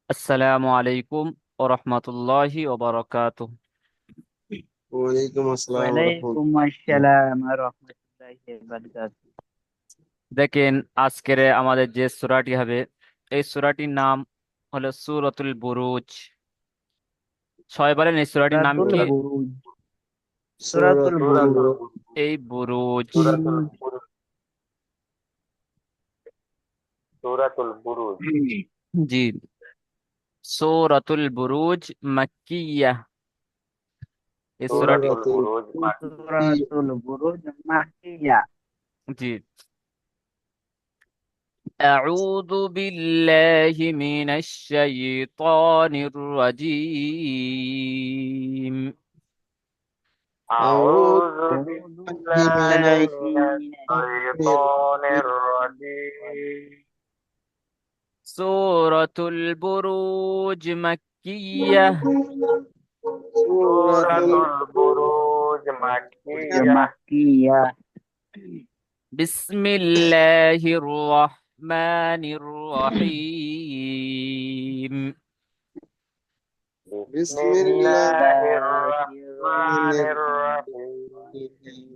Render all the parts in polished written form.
আসসালামু আলাইকুম ও রহমতুল্লাহি ওয়া বারাকাতুহু। ওয়ালাইকুম আসসালাম ওয়ালাইকুম রহমতুল্লাহ। আসসালাম রহমতুল্লাহি ওয়া বারাকাতুহু। দেখেন, আজকের আমাদের যে সূরাটি হবে, এই সূরাটির নাম হলো সূরাতুল বুরুজ। সবাই বলেন এই সূরাটির নাম সূরাতুল কি? বুরুজ। সূরাতুল সূরাতুল বুরুজ। বুরুজ। এই বুরুজ। সূরাতুল বুরুজ। জি, সূরাতুল বুরুজ মাক্কিয়াহ। এই সূরাটি, সূরাতুল সূরাতুল বুরুজ মাক্কিয়াহ। সূরাতুল বুরুজ মাক্কিয়া। জি। أعوذ بالله من الشيطان الرجيم. أعوذ আউযু أعوذ بالله من বিল্লাহি بالله মিনাশ من الشيطان শাইতানির الرجيم. রাজীম। سورة البروج مكية. سورة সূরাতুল বুরুজ البروج মাক্কিয়াহ। مكية. بسم الله الرحمن الرحيم. بسم بسم الله বিসমিল্লাহির الله الرحمن রাহমানির الرحمن রাহিম। الرحيم.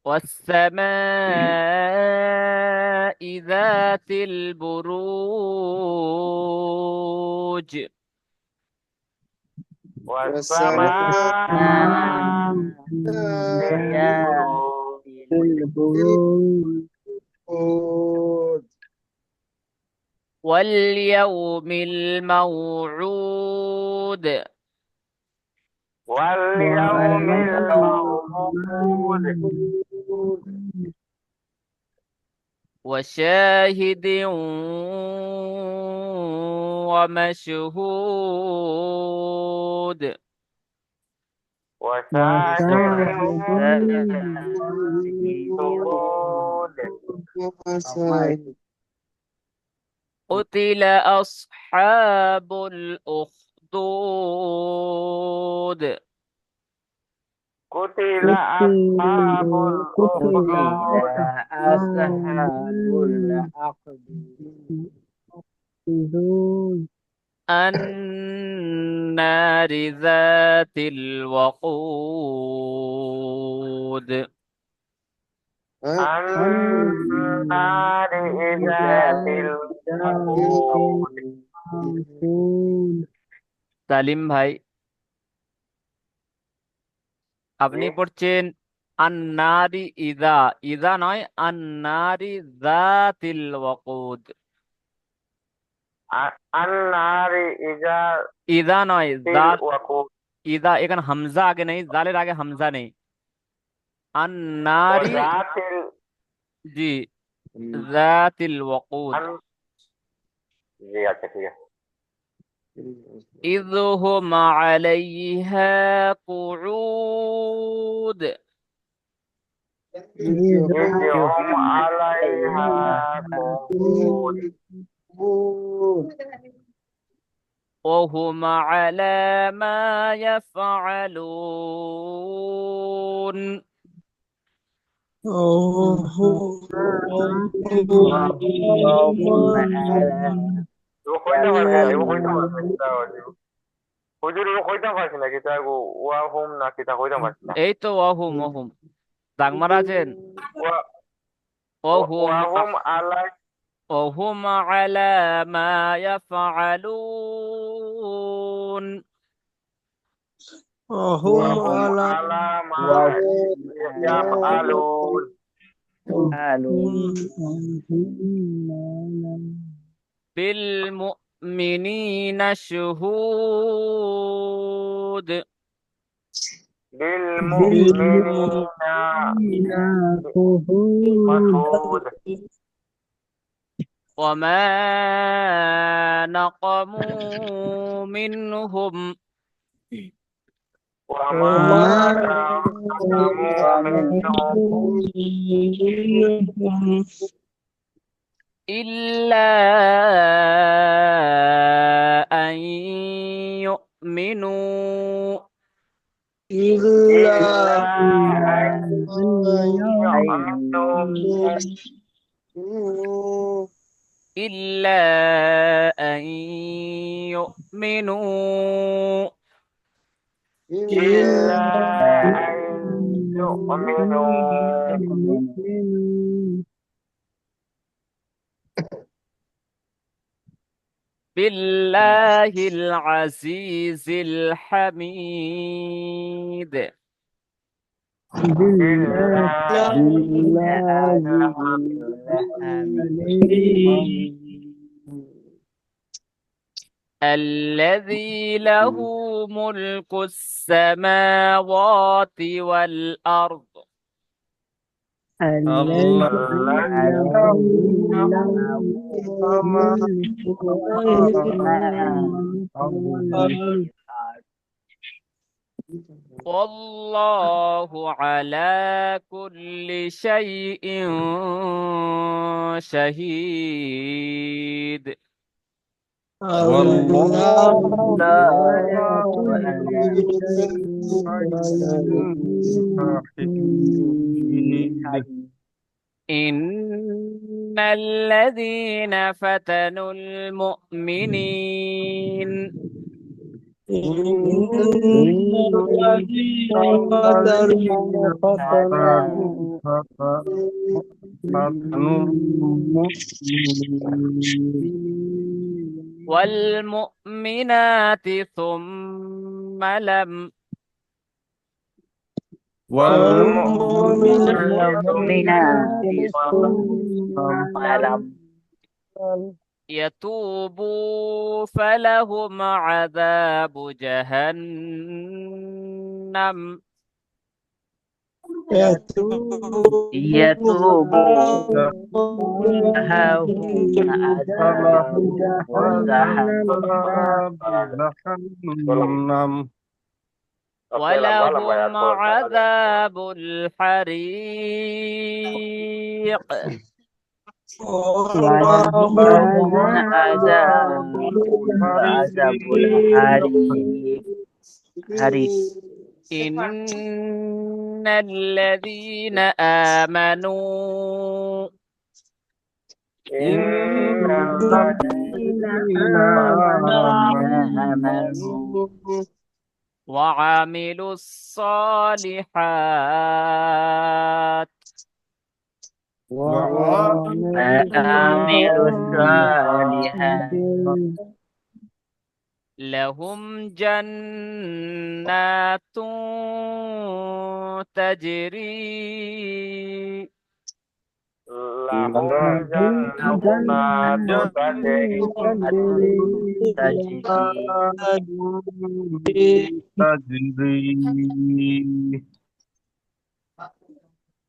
والسماء ذات البروج. والسماء والسماء البروج. البروج. والبروج. واليوم الموعود. واليوم الموعود. وشاهد ومشهود. وشاهد وشاهد ومشهود. ومشهود. قتل أصحاب الأخدود. قتل أصحاب قتل الأخدود. أصحاب الأخدود. النار ذات الوقود. النار ذات الوقود. সালিম ভাই, জি। আপনি পড়ছেন আন্নারি ইদা। ইদা নয়, আন্নারি যাতিল ওয়াকুদ। النار ইদা নয়, ذات জাল। الوقود. ইদা, এখানে হামজা আগে নেই, জালের আগে হামজা নেই। আন্নারি, وذات জি, যাতিল ওয়াকুদ। জি, আচ্ছা ঠিক আছে। إذ هم عليها قعود. إذ هم عليها قعود. وهم على ما يفعلون. اللهم على Ibu kota versi na, ibu kota versi يفعلون. kita wajib. Hujur ibu kota versi na kita ibu wahum na kita kota versi na. এই তো ওয়াহুম ওহুম, দাগ মারা আছেন। Ohm, Wahum alai وهم على ما يفعلون. وهم wahum على alama وهم على yaf'alun. بالمؤمنين شهود. Bil mu'minina mashhud. وما نقموا منهم Wa ma naqamu minhum إلا أن يؤمنوا illa إلا an أن yu'minu يؤمنوا إلا أن يؤمنوا إلا إلا أن يؤمنوا بالله العزيز الحميد. بالله الذي له ملك السماوات والأرض الذي الذي له له ملك السماوات والأرض والله على كل شيء شهيد. والله على كل على شيء شهيد. إن الذين فتنوا المؤمنين إن إن الذين الذين فتنوا فتنوا فتنوا المؤمنين والمؤمنات ثم لم والمؤمنات والمؤمنات ثم يتوبوا فلهم عذاب جهنم يتوب لهم عذاب عذاب جهنم جهنم আপনারা ভালো বায়াত ولهم করেন عذاب الحريق ولهم عذاب الحريق إن الذين آمنوا إن الذين الذين آمنوا آمنوا وعملوا الصالحات وعملوا الصالحات لهم جنات تجري لهم لهم جنات تجري تجري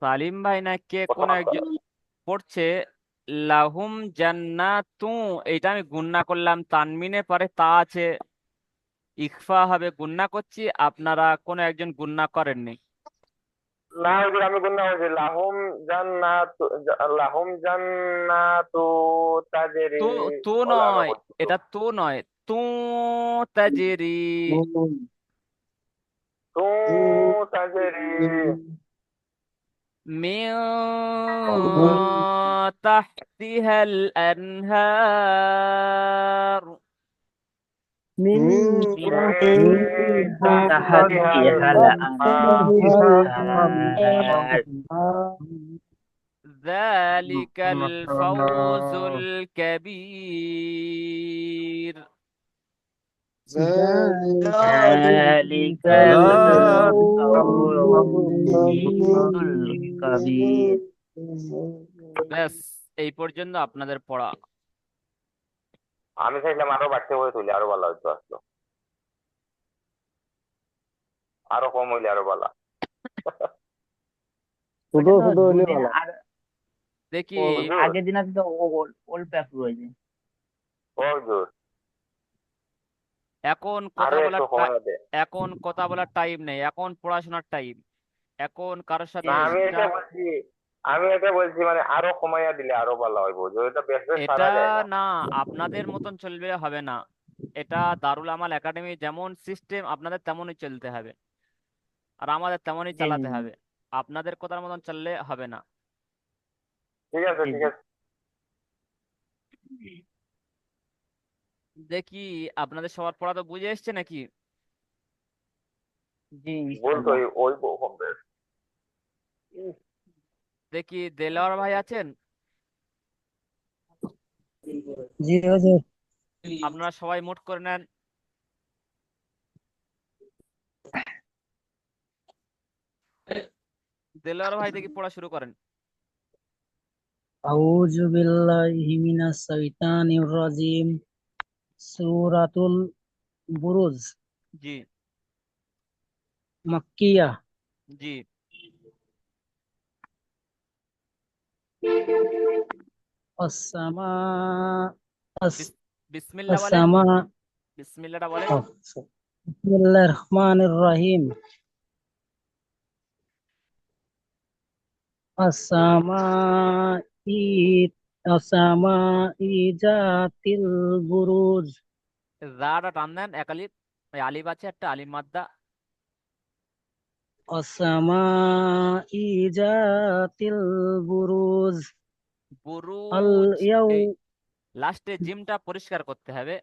সালিম ভাই না কে কোন একজন পড়ছে লাহুম জান্নাতু, এইটা আমি গুন্না করলাম, তানমিনের পরে তা আছে, ইখফা হবে, গুন্না করছি, আপনারা কোন একজন গুন্না করেননি। না হুজুর আমি গুণা হয়েছে লাহুম জান্নাতু তাজরি তু তু বলা আমরা নয়, করছি তো। এটা তু নয়, তু তাজরি তু তাজরি মিন তাহতিহাল আনহার من تحتها الأنهار ذلك الفوز الكبير. ذلك الفوز الكبير ব্যাস এই পর্যন্ত আপনাদের পড়া। আমি চাইলাম আরো বাড়তে হয়ে তুলি, আরো ভালো হইতো আসলো, আরো কম হইলে আরো ভালো। শুধু শুধু হইলে ভালো। দেখি হুজুর, আগের দিন তো ওল্ড প্যাক রয়েছে ও হুজুর, এখন আরো কথা একটু বলার সময় দে। এখন কথা বলার টাইম নেই, এখন পড়াশোনার টাইম। এখন কারোর সাথে না এক্সট্রা আমি এটা বলছি মানে আরো কমাইয়া দিলে আরো ভালো হইব, যে এটা বেশ বেশ এটা সারা যায় না। না, আপনাদের মতন চলবে হবে না। এটা দারুল আমাল একাডেমি যেমন সিস্টেম, আপনাদের তেমনই চলতে হবে, আর আমাদের তেমনই জি চালাতে জি হবে। আপনাদের কথার মতন চললে হবে না। ঠিক আছে জি ঠিক জি আছে। দেখি আপনাদের সবার পড়া তো বুঝে এসছে নাকি? জি बोल तो ইনশাল্লাহ। वही होम बेस। দেখি দেলোয়ার ভাই আছেন? জি হুজুর। আপনারা সবাই মোট করে নেন। দেলোয়ার ভাই দেখি পড়া শুরু করেন। আউযু বিল্লাহি মিনাশ শাইতানির রাজিম। সূরাতুল বুরুজ জি। মাক্কিয়া। জি। আস-সামা আস বিস- বিসমিল্লাহ বলেন। আস-সামা বিসমিল্লাহটা বলেন। বিসমিল্লাহির রহমানির রহিম। আস-সামা ই আস-সামা জাতিল বুরুজ। রাটা টান দেন, এক আলিফ। এই আলিফ আছে একটা, আলিফ মাদ্দা। আস-সামা জাতিল বুরুজ। আল বুরুজ। ইয়াউ এই লাস্টে জিমটা পরিষ্কার করতে হবে।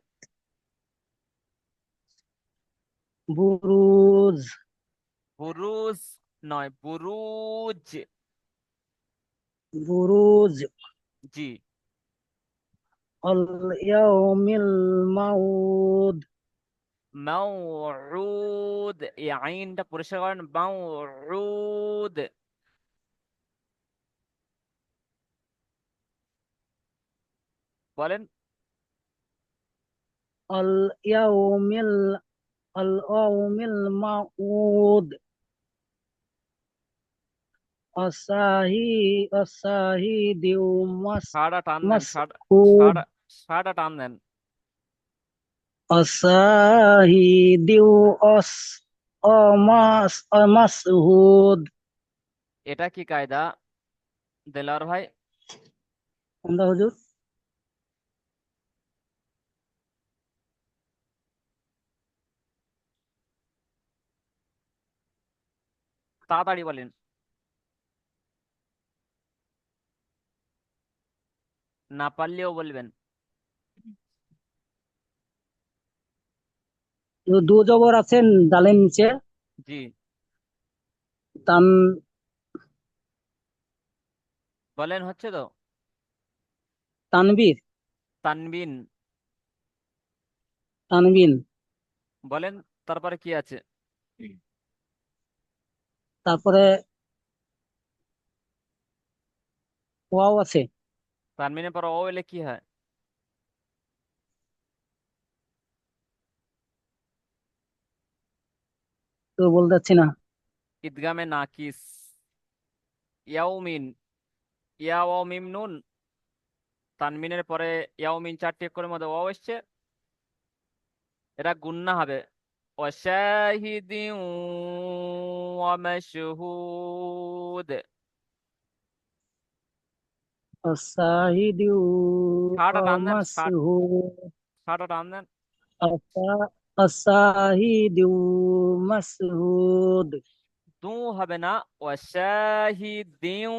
বুরুজ বুরুজ নয়, বুরুজ। বুরুজ জি। আল ইয়াউমিল মাউদ। মাউউদ, এই আইনটা পরিষ্কার করেন, মাউউদ। বলেন। আল ইয়াউমিল আল ইয়াউমিল মাউদ। আসাহি আসাহি দিউ সাড়া টান দেন, সাড়া। মাসহুদ। সাড়া। সাড়া টান দেন। আসাহি দিউ অস মাসহুদ। এটা কি কায়দা দেলাওয়ার ভাই? কোনটা হুজুর? তাড়াতাড়ি বলেন, না পারলেও বলবেন। দু জবর আছেন ডালের নিচে। জি। তান বলেন, হচ্ছে তো? তানবীর তানবিন। তানবিন। বলেন, তারপরে কি আছে? তারপরে ওয়াও আছে। তানবিনের পর ও এলে কি হয়? তো বলতে চাচ্ছি না। ঈদগামে নাকিস। ইয়াউমিন। ইয়াও মিম নুন। তানমিনের পরে ইয়াউমিন চারটি করে মধ্যে ওয়াও এসছে। এটা গুন্না হবে। ওয়াশাহিদিন ওয়া মাশহুদ। আসাহিদু সাটা টান দেন, মাসহুদ। সাটা টান দেন। আসাহিদু মাসহুদ। দু হবে না, ওয়াশাহিদিন।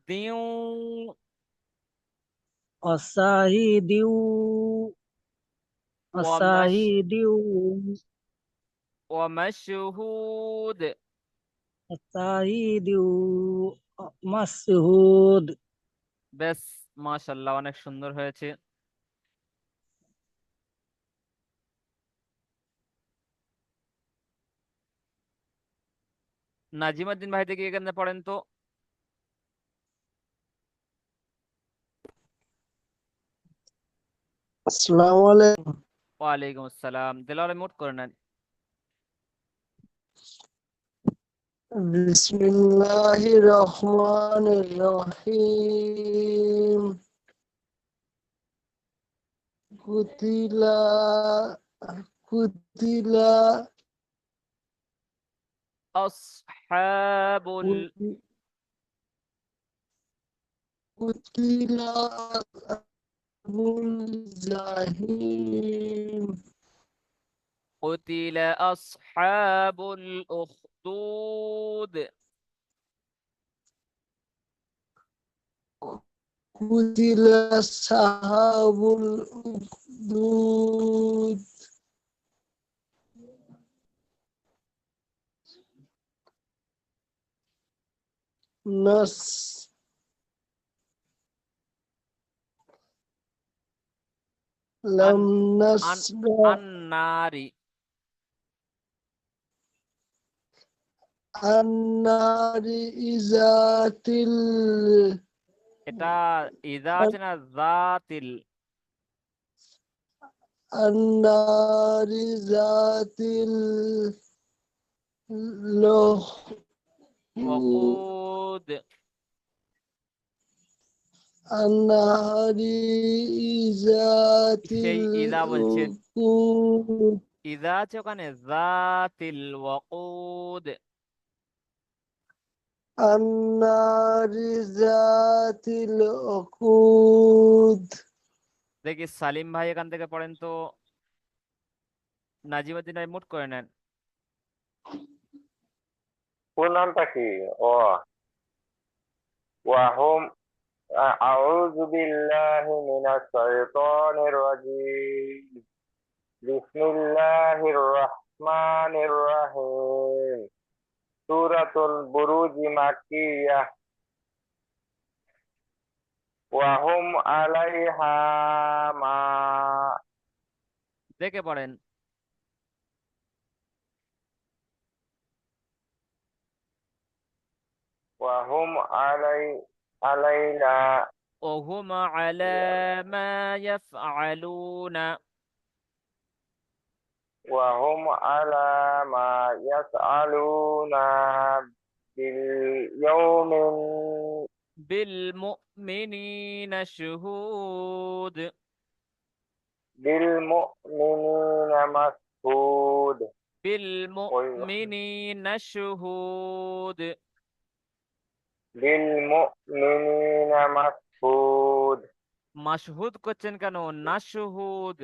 দিউ। আসাহিদিউ ওয়া মাশ আসাহিদিউ ওয়া মাশহুদ। আসাহিদিউ মাসহুদ। বেশ, মাশাআল্লাহ, অনেক সুন্দর হয়েছে। নাজিমুদ্দিন ভাই থেকে এখানে পড়েন তো। আসসালামু আলাইকুম। ওয়ালাইকুম আসসালাম। দিলারে মুট করে নেন। বিসমিল্লাহির রহমানির রহিম। কুতিলা কুতিলা আসহাবুল। কুতিলা আসহাবুল জাহিম। قتل أصحاب الأخدود. قتل أصحاب الأخدود نص لم আন نسمع আন্নারি النار ذات এটা ইদা আছে না জাতিল النار ذات اللهب ওকুদ النار ذات সেই ইদা বলছেন الوقود ইদা আছে ওখানে জাতিল ওয়াকুদ النار ذات الوقود দেখি সালিম ভাই এখান থেকে পড়েন তো নাজিমুদ্দিন ভাই মুট করে নেন ওর নামটা কি? ও ওয়াহুম আউযু বিল্লাহি মিনাশ শাইতানির রাজিম বিসমিল্লাহির রহমানির রহিম সূরাতুল বুরুজ মাক্কিয়াহ ওয়াহুম আলাইহা মা দেখে পড়েন ওয়াহুম আলাইনা وهم على ما يفعلون وهم على ما يفعلون باليوم بالمؤمنين شهود بالمؤمنين مشهود بالمؤمنين شهود بالمؤمنين مشهود মাশহুদ করছেন কেন নাশহুদ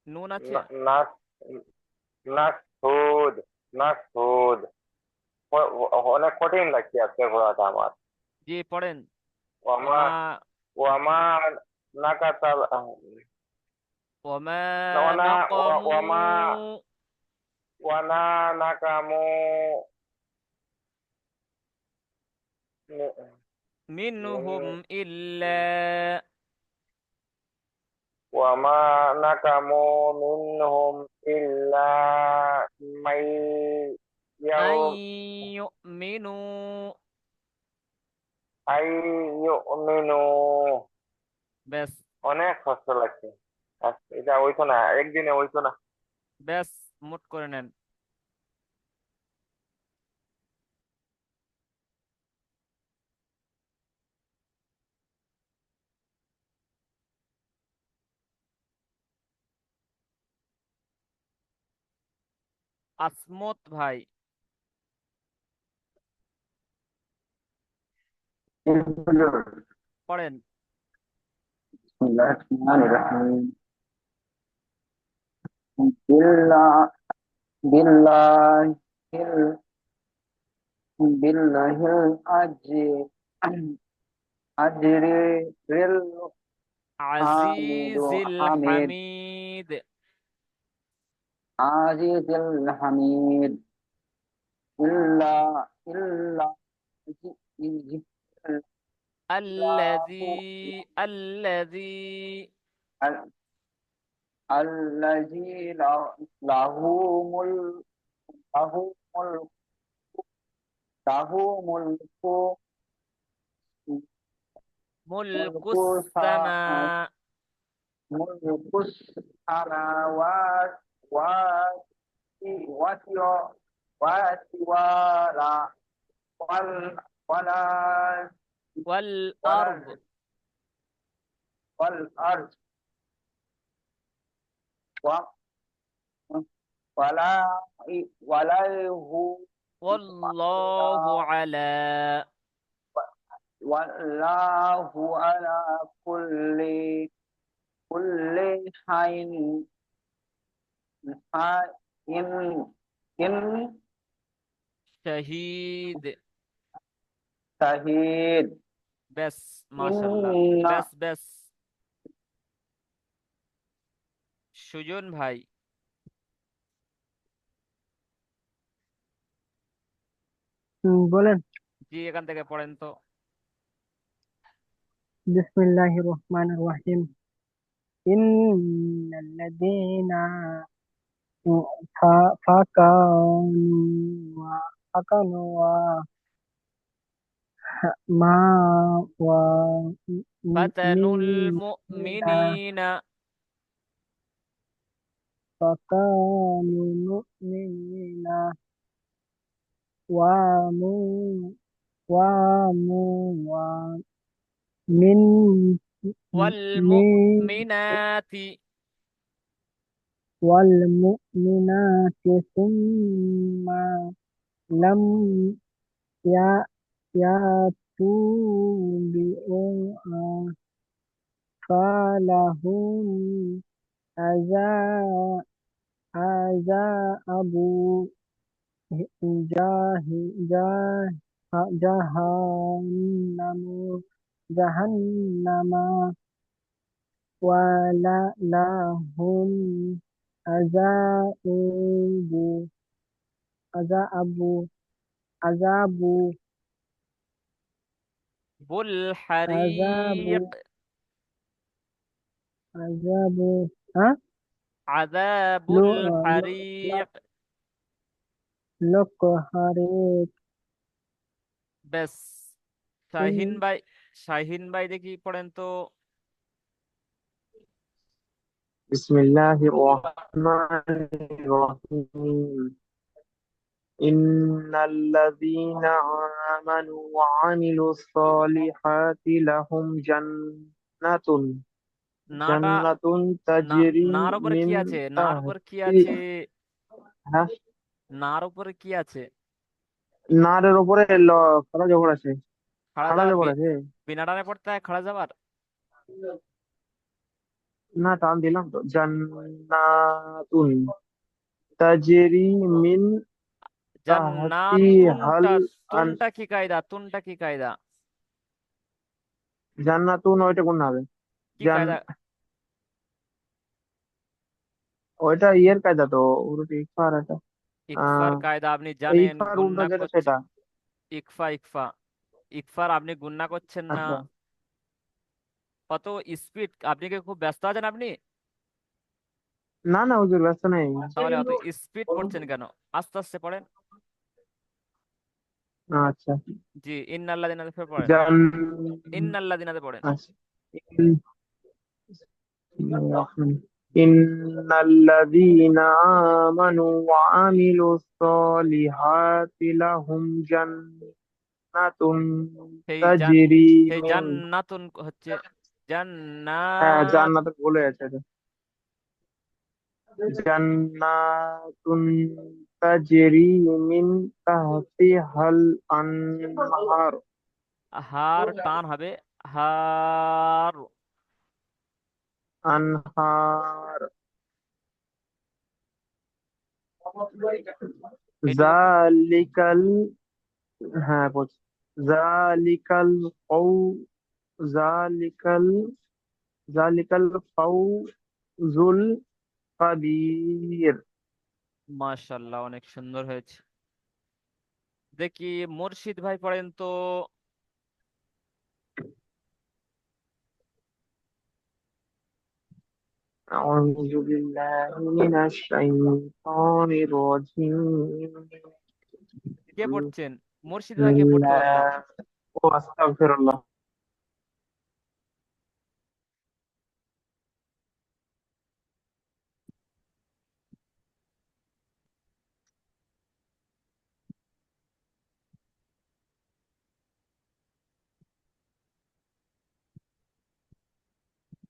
নুন আছে নাসহুদ নাসহুদ অনেক কঠিন লাগছে আজকে পড়াটা আমার জি পড়েন ওয়ামা ওমা ওয়ামা নাকাতাল ওমা ওয়ানা নাকামু ওয়ামা ওয়ানা নাকামু মিনহুম ইল্লা وما نقموا منهم إلا من আন يوم ইউমিনু أن يؤمنوا ব্যাস অনেক কষ্ট লাগছে এটা হইতো না একদিনে হইতো না ব্যাস মুট করে নেন আসমত ভাই পড়েন Bismillahirrahmanirrahim. Billah, billahil, billahil ajril hamidu আজিজিল hamid, Hamid azizil hamid, illa, illa, G- الذي illahu, الذي al- allazi lahu mul, lahu mul, lahu mulku, ملك mulku السماء mulkus samawat wati wala wal wala wala والأرض wal ard wa wala wala hu والله على wallahu ala kulli hain in in شهيد shahid ব্যাস, মাশাল্লাহ। ইন্না ব্যাস ব্যাস। সুজন ভাই। বলেন। জি, এখান থেকে পড়েন তো। বিসমিল্লাহির রহমানির রহিম। ইন্নাল্লাযীনা ফাকানু মা ওয়া ফাতানুল মিনা মুমিনিনা। ফাকানু মুমিনিনা ওয়া মু ওয়া মু ওয়া মিন ওয়াল মিন মুমিনাতি। ওয়াল মুমিনাতি সুম্মা লাম ইয়া ইয়াতু ফালাহুম আযা আযাবু জাহি জাহ জাহান্নামু জাহান্নামা ওয়া লাহুম আযাবু আযাবু আযাবু বুল আযাবু হারিক। আযাবু হ্যাঁ আযাবুল লো হারিক। লোক হারিক ব্যাস। ইন শাহিন ভাই। শাহিন ভাই দেখি পড়েন তো। বিসমিল্লাহির রহমানির রহিম ইন্নাল্লাযীনা আমানু ওয়া আমিলুস সালিহাতি লাহুম নাটা। জান্নাতুন না, তাজরি নার উপরে কি মিন আছে? নার উপরে কি তাহতি আছে? হ্যাঁ নার উপরে কি আছে? নারের উপরে খাড়া জবর আছে খাড়া খাড়া যাবার জবর আছে বিনা টানে পড়তে হয়, খাড়া যাবার। না টান দিলাম তো জান্নাতুন তাজরি মিন তাহতি হাল জান্নাতুনটা। আন তুনটা কি কায়দা? তুনটা কি কায়দা? জান্নাতুন ওইটা কোন হবে কি জান কায়দা? ওইটা ইয়ের কায়দা তো ওটা ইকফার এটা ইকফার কায়দা আপনি এই জানেন, ইকফার উল্টা গুণনা যেটা করছে। সেটা ইকফা ইকফা। ইকফার আপনি গুণনা করছেন না। আচ্ছা কত স্পিড! আপনি কি খুব ব্যস্ত আছেন আপনি? না না হুজুর ব্যস্ত নেই তাহলে অত স্পিড পড়ছেন কেন? আস্তে আস্তে পড়েন। আচ্ছা জি, ইন্নাল্লাযিনাতে ফের পড়েন। জান ইন্নাল্লাযিনাতে পড়েন। আচ্ছা ইন্নাল্লাযীনা আমানু ওয়া আমিলুস সালিহাতি লাহুম জান্নাতুন সেই জান তাজরি সেই মিন জান্নাতুন হচ্ছে হ্যাঁ জান্নাত। জান্নাতের ভুলে আছে এটা। জান্নাতুন তাজরি মিন তাহতিহাল আনহার হার টান হবে। হার। আনহার এটুকু জালিকাল হ্যাঁ বলছি জালিকাল কৌ জালিকাল জালিকাল ফাউজুল কাবীর মাশাআল্লাহ, অনেক সুন্দর হয়েছে। দেখি মুর্শিদ ভাই পড়েন তো। أعوذ بالله من الشيطان الرجيم কে পড়ছেন? মুর্শিদ بسم ভাইকে পড়তে বলেন। الله وأستغفر الله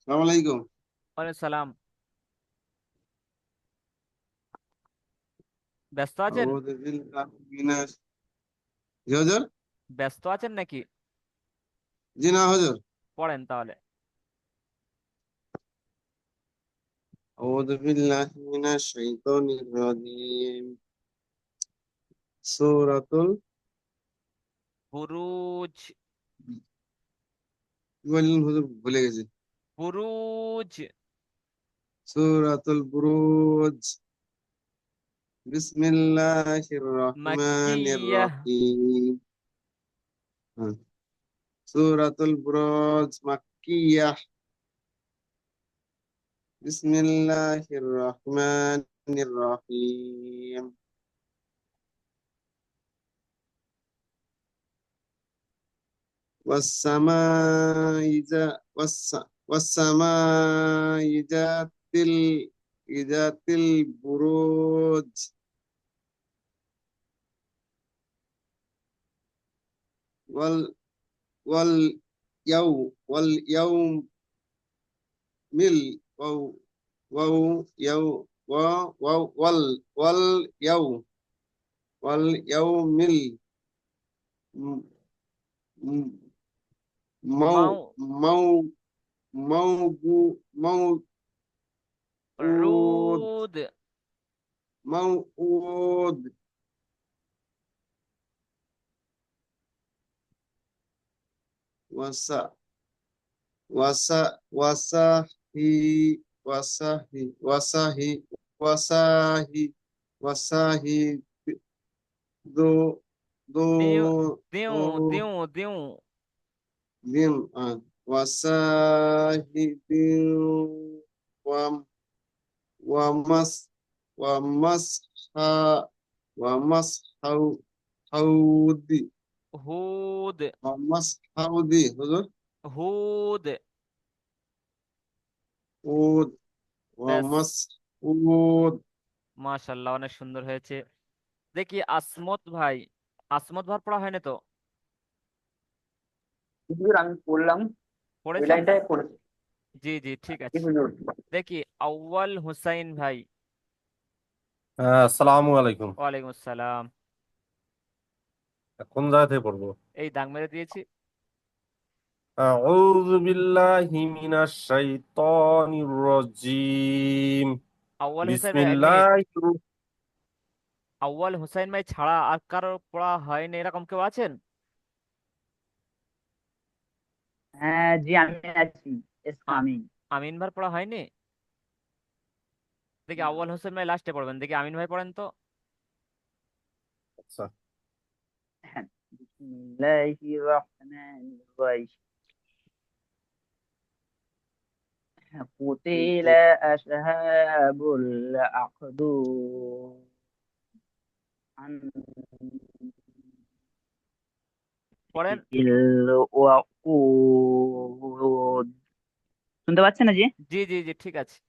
সালাম আলাইকুম। ওয়ালাইকুম সালাম। ব্যস্ত আছেন? আউযু বিল্লাহি মিনাশ জি হুজুর। ব্যস্ত আছেন নাকি? জি না হুজুর। পড়েন তাহলে। আউযু বিল্লাহি মিনাশ শাইতানির রাজিম। সূরাতুল বুরুজ। কি বললেন হুজুর, ভুলে গেছি। বুরুজ। সূরাতুল বুরুজ। বিসমিল্লাহির রহমানির মাক্কিয়াহ। রহিম। হ্যাঁ, সূরাতুল বুরুজ মাক্কিয়াহ। বিসমিল্লাহির রহমানির রহিম। والسماء والسماء ذات البروج وال واليوم مل واو واو يو واو واليوم واليوم مو মাউ مو موعود রুদ। موعود وس وس وسهي وسهي وسهي وسهي دو دو দিউ দিউ دو দিউ দিউ। دين وساهد وم ومس ومسح ومسح حود হুদ। ومسح حودي حضور হুদ। حود ব্যাস, ومسح حود মাশাল্লাহ, অনেক সুন্দর হয়েছে। দেখি আসমত ভাই, আসমত ভার পড়া হয়নি তো? হুজুর আমি পড়লাম, ওই পড়েছেন? লাইনটাই পড়েছি। জি জি, ঠিক জি আছে। হুজুর। দেখি আউয়াল হুসাইন ভাই। আসসালামু আলাইকুম। ওয়ালাইকুম আসসালাম। কোন জায়গা থেকে পড়বো? এই দাগ মেরে দিয়েছি। আউযু বিল্লাহি মিনাশ শাইতানির রাজীম। আউয়াল হুসাইন ভাই, এক মিনিট। বিসমিল্লাহির আউয়াল হুসাইন ভাই ছাড়া আর কারো পড়া হয়নি এরকম কেউ আছেন? হ্যাঁ জি, আমি আছি। এস আ- আমিন। আমিন ভাই পড়া হয়নি? দেখি না। আউয়াল হোসেন ভাই লাস্টে পড়বেন, দেখি আমিন ভাই পড়েন তো। আচ্ছা, হ্যাঁ, বিসমিল্লাহির রহমানির রহিম। قتل أصحاب الأخدود. পড়েন। الوقود. শুনতে পাচ্ছেন না জি? জি জি জি, ঠিক আছে।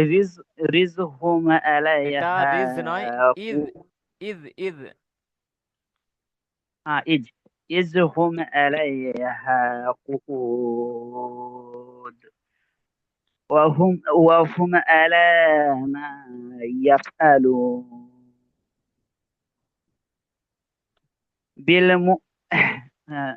রিজ রিজহুম এটা আলাইহা রিজ নয়, ইজ। কু- ইজ ইজ। ইজ ইজহুম আলাইহা কুকুদ وهم على ما يفعلون بالم হ্যাঁ,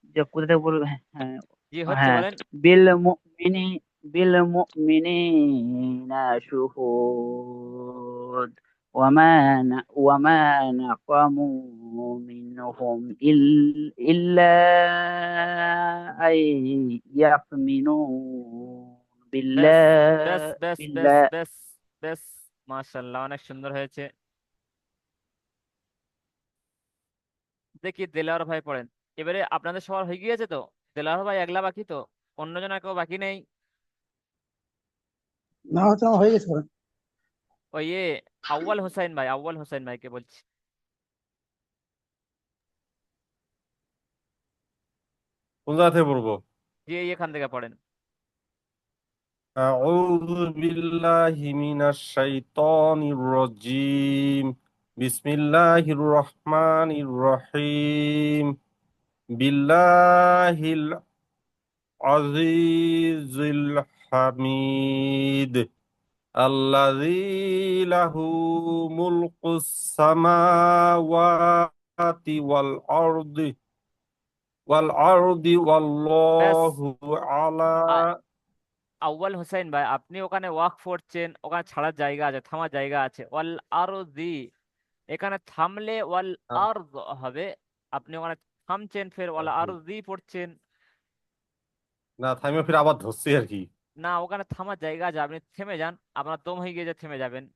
যে কোথা থেকে বলবো? হ্যাঁ জি, হচ্ছে, হ্যাঁ বলেন। بالمؤمن بالمؤمنين شهود وما نقموا منهم إلا أن يؤمنوا ব্যাস ব্যাস بالله ব্যাস ব্যাস بالله ব্যাস ব্যাস, মাশাল্লাহ, অনেক সুন্দর হয়েছে। দেখি দেলাওয়ার ভাই পড়েন। এবারে আপনাদের সবার হয়ে গিয়েছে তো? দেলাওয়ার ভাই একলা বাকি তো? অন্যজন আর কেউ বাকি নেই? না, হচ্ছে আমার হয়ে গেছে পড়া। ওই আউয়াল হোসেন ভাই, আউয়াল হোসেন ভাইকে বলছি। কোন জায়গা থেকে পড়বো? জি, এখান থেকে পড়েন। আউযু বিল্লাহি মিনাশ শাইতানির রাজীম। বিসমিল্লাহির রহমানির রহিম। বিল্লাহিল আজিজিল হামিদ। الذي له ملك السماوات والأرض ব্যাস। والله على আউয়াল হোসেন ভাই, আপনি ওখানে ওয়াক করছেন, ওখানে ছাড়ার জায়গা আছে, থামার জায়গা আছে। ওয়াল আরদি, এখানে থামলে ওয়াল আরদ হবে। আপনি ওখানে থামছেন, ফের ওয়াল হুম। আরদি পড়ছেন। না, থামিয়ে ফির আবার ধরছি আর কি। না, ওখানে থামার জায়গা আছে, আপনি থেমে যান, আপনার দম হয়ে গিয়ে থেমে যাবেন।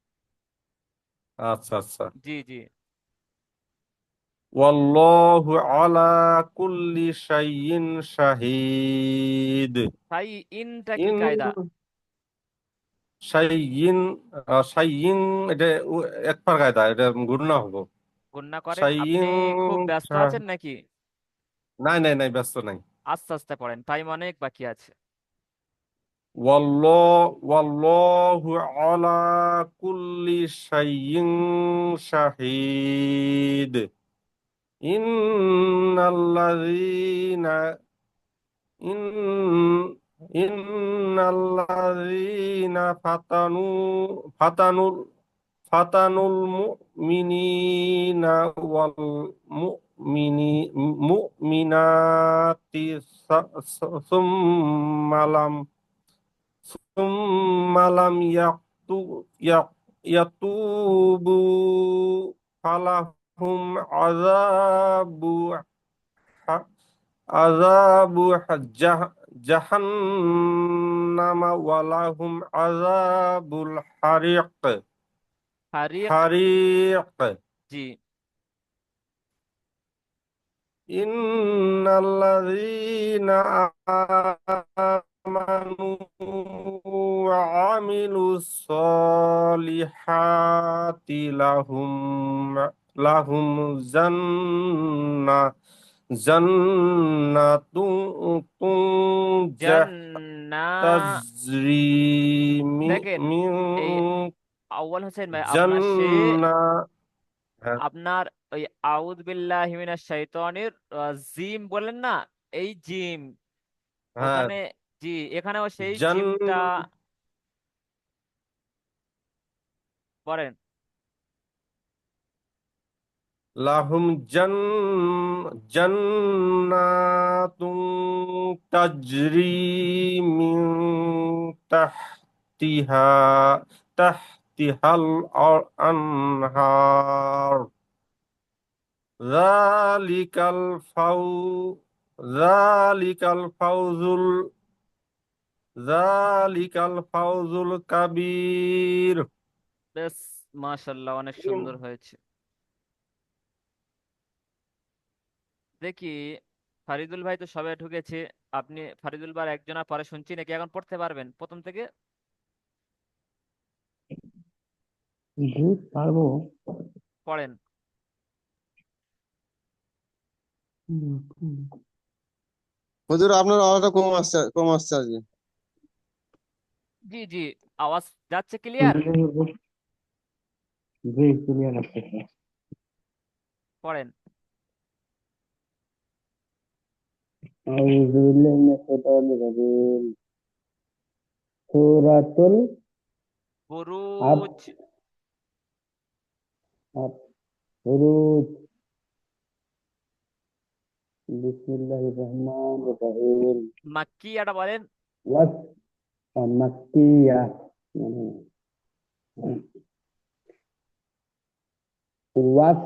আচ্ছা আচ্ছা। জি জি। ওয়াল্লাহু আলা কুল্লি শাইইন শাহিদ। তাই ইনটা কি ইন কায়দা? শাইইন, শাইইন, এটা এক পার কায়দা, এটা গুণনা হবো। গুণনা করেন। আপনি শাইইন খুব ব্যস্ত শাহ- আছেন নাকি? নাই নাই নাই, ব্যস্ত নাই। আস্তে আস্তে পড়েন, টাইম অনেক বাকি আছে। ওয়াল্লাহু আলা কুল্লি শাইইন শাহিদ। ইন্নাল্লাযীনা ইন ইন্নাল্লাযীনা ফাতানুল ফাতানুল মুমিনিনা ওয়াল মুমিনি মুমিনাতি সুম্মালাম সুম্মালাম ইয়াতুবু ফালাহুম আযাবু আযাবু জাহান্নামা ওয়ালাহুম আযাবুল হারিক। হারিক। হারিক। জি। ইন্নাল্লাযীনা আমানু ওয়া আমিলুস সলিহাতি লাহুম জান্নাতুন জান্না। তাজরি দেখেন, মিন এই আউয়াল হোসেন ভাই, আপনার সে জান্নাত। আপনার ওই আউদ বিল্লাহি মিনাশ শাইতানির জিম বলেন না, এই জিম হ্যাঁ, ওখানে, জি, এখানেও সেই জান জিমটা পড়েন। লাহুম জান্নাতুন তাজরি মিন তাহতিহা তাহতিহাল আনহার। যালিকাল ফাউ যালিকাল ফাউজুল যালিকাল ফাউজুল কাবীর। বেশ, মাশাল্লাহ, অনেক সুন্দর হয়েছে। দেখি, ফারিদুল ভাই তো সবে ঢুকেছে। আপনি ফারিদুল ভাই একজনের পরে শুনছি নাকি, এখন পড়তে পারবেন প্রথম থেকে? জি, পারবো। পড়েন। হুজুর আপনার আওয়াজটা কম আসছে আজকে। জি জি, আওয়াজ যাচ্ছে ক্লিয়ার? জি, ক্লিয়ার আছে। পড়েন। أعوذ بالله من الشيطان الرجيم. سورة বুরুজ। الحروج. بسم الله الرحمن الرحيم. মাক্কিয়াটা বলেন। وس مكية. وس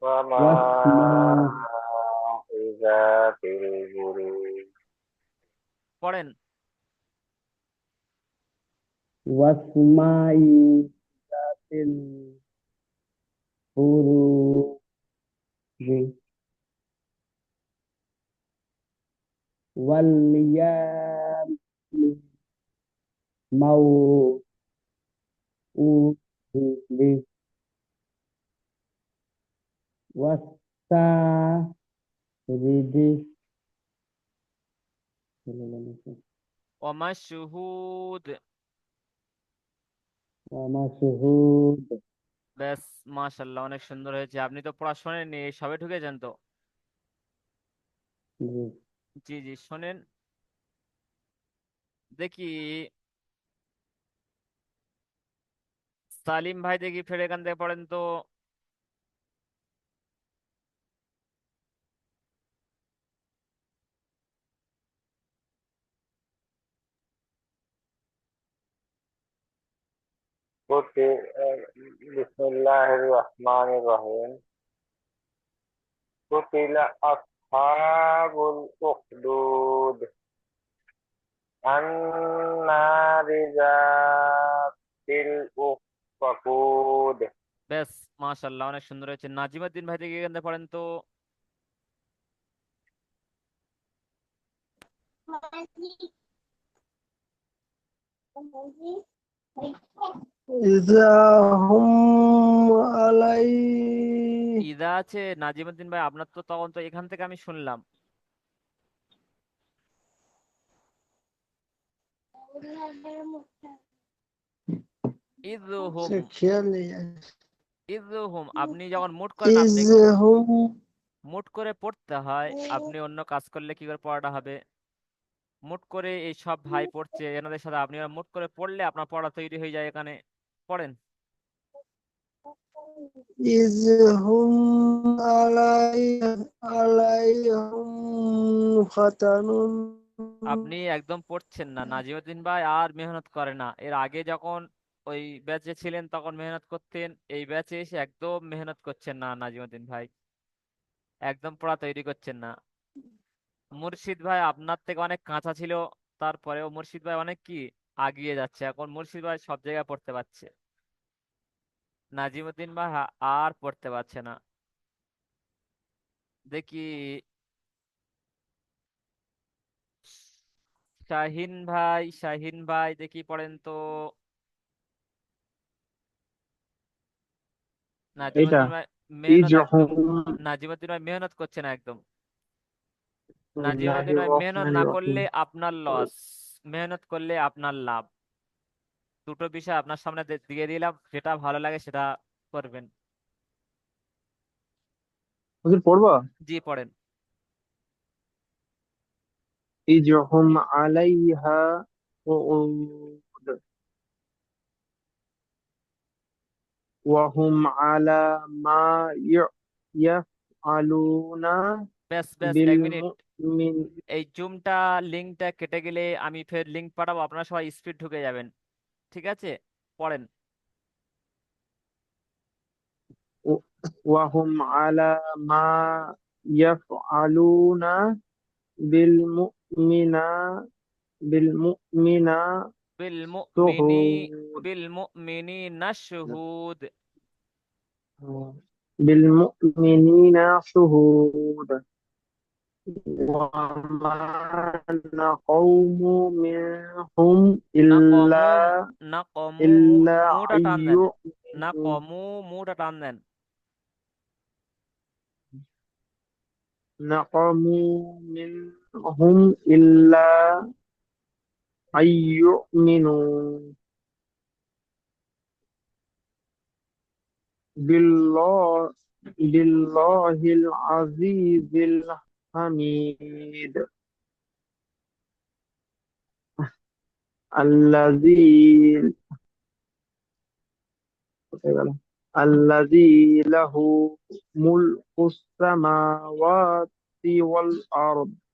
واسماء যাতিল বুরুজ। পড়েন। واسماء ذات البروج. واليوم موعودة. والسارد ওমাশহুদ। ومشهود. বেশ, মাশাল্লাহ, অনেক সুন্দর হয়েছে। আপনি তো পড়া শোনেননি, এই সবে ঢুকেছেন তো। জি জি, শোনেন। দেখি, সালিম ভাই দেখি ফের এখান থেকে পড়েন তো। বিসমিল্লাহির রহমানির রহিম। قتل أصحاب الأخدود النار ذات الوقود. বেশ, মাশাল্লাহ, অনেক সুন্দর হয়েছে। নাজিমুদ্দিন ভাই থেকে এখান থেকে পড়েন তো। إذا هم عليه ইদা আছে নাজিমুদ্দিন ভাই, আপনার তো তখন তো এখান থেকে আমি শুনলাম। ইদহুম, ইদহুম, আপনি যখন মুট করেন, আপনি إذ هم মুট করে পড়তে হয়। আপনি অন্য কাজ করলে কি করে পড়াটা হবে? মুট করে এই সব ভাই পড়ছে এনাদের সাথে, আপনি মুট করে পড়লে আপনার পড়া তৈরি হয়ে যায়। এখানে পড়েন। إذ هم عليهم فتن আপনি একদম পড়ছেন না নাজিমুদ্দিন ভাই, আর মেহনত করে না। এর আগে যখন ওই ব্যাচে ছিলেন তখন মেহনত করতেন, এই ব্যাচে এসে একদম মেহনত করছেন না নাজিমুদ্দিন ভাই, একদম পড়া তৈরি করছেন না। মুর্শিদ ভাই আপনার থেকে অনেক কাঁচা ছিল, তারপরেও মুর্শিদ ভাই অনেক কি আগিয়ে যাচ্ছে। এখন মুর্শিদ ভাই সব জায়গায় পড়তে পারছে, নাজিমুদ্দিন ভাই আর পড়তে পারছে না। দেখি শাহিন ভাই, শাহিন ভাই দেখি পড়েন তো। এটা নাজিমুদ্দিন ভাই মেহনত একদম, ইজহুম নাজিমুদ্দিন ভাই মেহনত করছে না একদম। নাজিমুদ্দিন বিসমিল্লাহির ভাই মেহনত না রহমানির রহিম করলে আপনার লস, মেহনত করলে আপনার লাভ। দুটো বিষয় আপনার সামনে দিয়ে দিলাম, যেটা ভালো লাগে সেটা করবেন। হুজুর পড়বা জি পড়েন। ইজহুম আলাইহা qu'ud ওয়া হুম আলা মা ইয়াফআলুনা বেশ বেশ, বিল এক মিনিট। মুমিন এই জুমটা লিঙ্কটা কেটে গেলে আমি ফের লিঙ্ক পাঠাবো, আপনারা সবাই স্পিড ঢুকে যাবেন। ঠিক আছে, পড়েন। ওয়া হুম আলা মা ইয়াফআলুনা বিল মুমিনা বিল মুমিনা বিল মুমিনি, শুহুদ বিল মুমিনি নাশহুদ। بالمؤمنين شهود وما نقوم منهم না কমু, إلا না কমু, إلا মুটা أن টান দেন। না يؤمنوا কমু, মুটা টান দেন। نقموا منهم إلا أن يؤمنوا بالله بالله العزيز الحميد الذي الذي له ملك السماوات والأرض